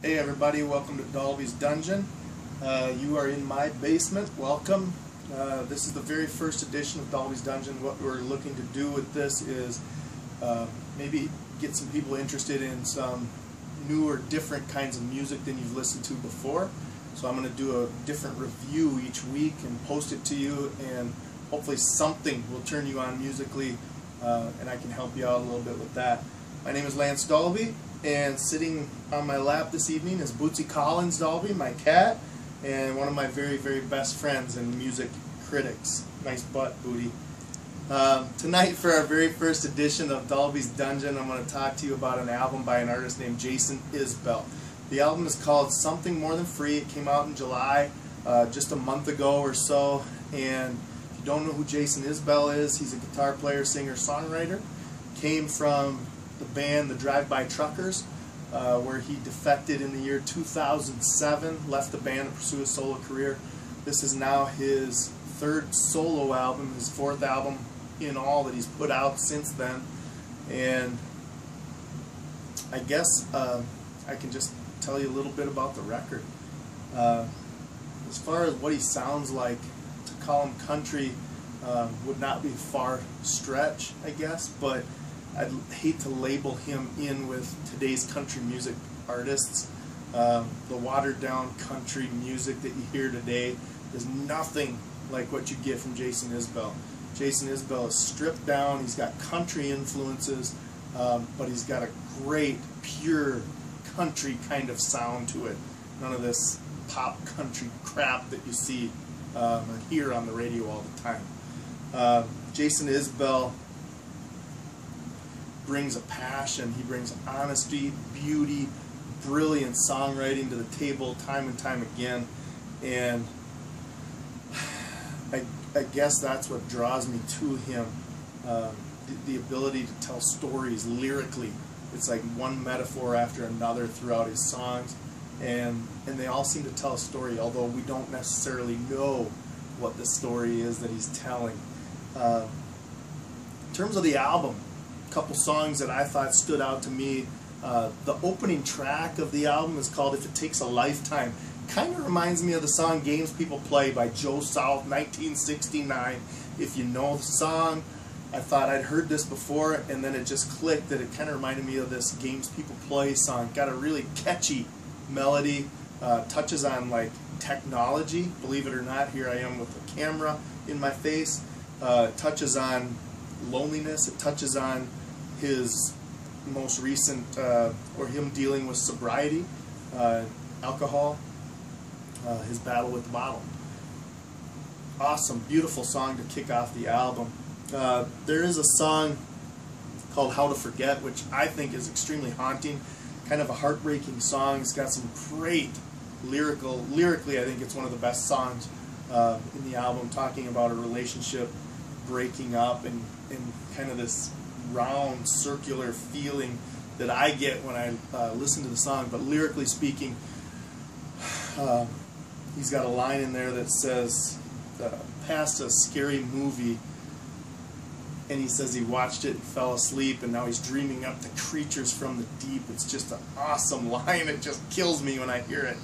Hey everybody, welcome to Dalbey's Dungeon. You are in my basement. Welcome. This is the very first edition of Dalbey's Dungeon. What we're looking to do with this is maybe get some people interested in some new or different kinds of music than you've listened to before. So I'm going to do a different review each week and post it to you, and hopefully something will turn you on musically, and I can help you out a little bit with that. My name is Lance Dalbey, and sitting on my lap this evening is Bootsy Collins Dalbey, my cat, and one of my very, very best friends and music critics. Nice butt, Booty. Tonight, for our very first edition of Dalbey's Dungeon, I'm going to talk to you about an album by an artist named Jason Isbell. The album is called Something More Than Free. It came out in July, just a month ago or so. And if you don't know who Jason Isbell is, he's a guitar player, singer, songwriter. Came from the band the Drive-By Truckers, where he defected in the year 2007, left the band to pursue a solo career. This is now his third solo album, his fourth album in all that he's put out since then. And I guess I can just tell you a little bit about the record. As far as what he sounds like, to call him country would not be a far stretch, I guess, but I'd hate to label him in with today's country music artists. The watered down country music that you hear today is nothing like what you get from Jason Isbell. Jason Isbell is stripped down, he's got country influences, but he's got a great, pure country kind of sound to it. None of this pop country crap that you see or hear on the radio all the time. Jason Isbell brings a passion, he brings honesty, beauty, brilliant songwriting to the table time and time again, and I guess that's what draws me to him, the ability to tell stories lyrically. It's like one metaphor after another throughout his songs, and they all seem to tell a story, although we don't necessarily know what the story is that he's telling. In terms of the album, a couple songs that I thought stood out to me. The opening track of the album is called If It Takes a Lifetime. Kind of reminds me of the song Games People Play by Joe South, 1969. If you know the song, I thought I'd heard this before, and then it just clicked that it kind of reminded me of this Games People Play song. Got a really catchy melody, touches on like technology, believe it or not. Here I am with a camera in my face. Touches on loneliness, it touches on his most recent, or him dealing with sobriety, alcohol, his battle with the bottle. Awesome, beautiful song to kick off the album. There is a song called How to Forget, which I think is extremely haunting, kind of a heartbreaking song. It's got some great lyrically I think it's one of the best songs in the album, talking about a relationship breaking up and kind of this round circular feeling that I get when I listen to the song. But lyrically speaking, he's got a line in there that says, past a scary movie, and he says he watched it and fell asleep, and now he's dreaming up the creatures from the deep. It's just an awesome line. It just kills me when I hear it.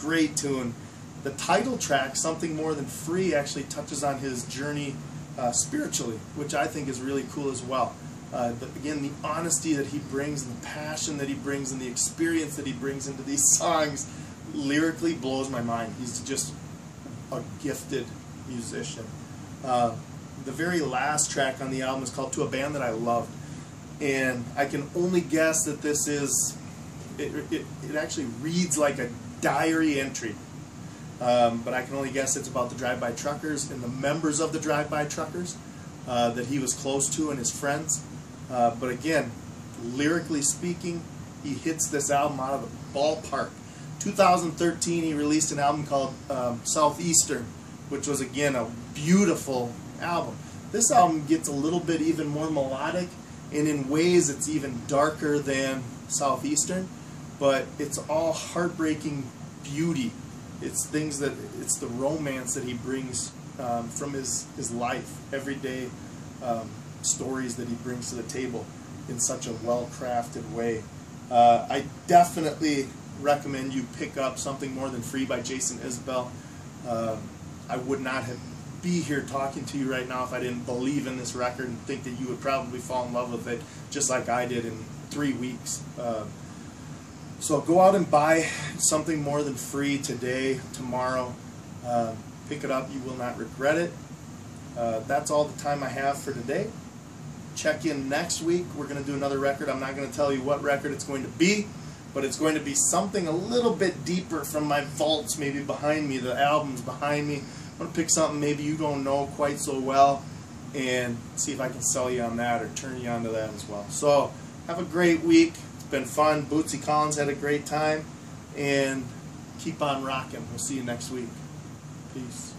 Great tune. The title track, Something More Than Free, actually touches on his journey spiritually, which I think is really cool as well. Again, the honesty that he brings, and the passion that he brings, and the experience that he brings into these songs lyrically blows my mind. He's just a gifted musician. The very last track on the album is called To a Band That I Loved, and I can only guess that this is, it actually reads like a diary entry. But I can only guess it's about the Drive-By Truckers and the members of the Drive-By Truckers that he was close to and his friends. But again, lyrically speaking, he hits this album out of the ballpark. 2013, he released an album called Southeastern, which was again a beautiful album. This album gets a little bit even more melodic, and in ways it's even darker than Southeastern, but it's all heartbreaking beauty. It's things that, it's the romance that he brings from his life, everyday stories that he brings to the table in such a well-crafted way. I definitely recommend you pick up Something More Than Free by Jason Isbell. I would not be here talking to you right now if I didn't believe in this record and think that you would probably fall in love with it just like I did in 3 weeks. So go out and buy Something More Than Free today, tomorrow. Pick it up. You will not regret it. That's all the time I have for today. Check in next week. We're going to do another record. I'm not going to tell you what record it's going to be, but it's going to be something a little bit deeper from my vaults, maybe behind me, the albums behind me. I'm going to pick something maybe you don't know quite so well and see if I can sell you on that or turn you on to that as well. So have a great week. It's been fun. Bootsy Collins had a great time, and keep on rocking. We'll see you next week. Peace.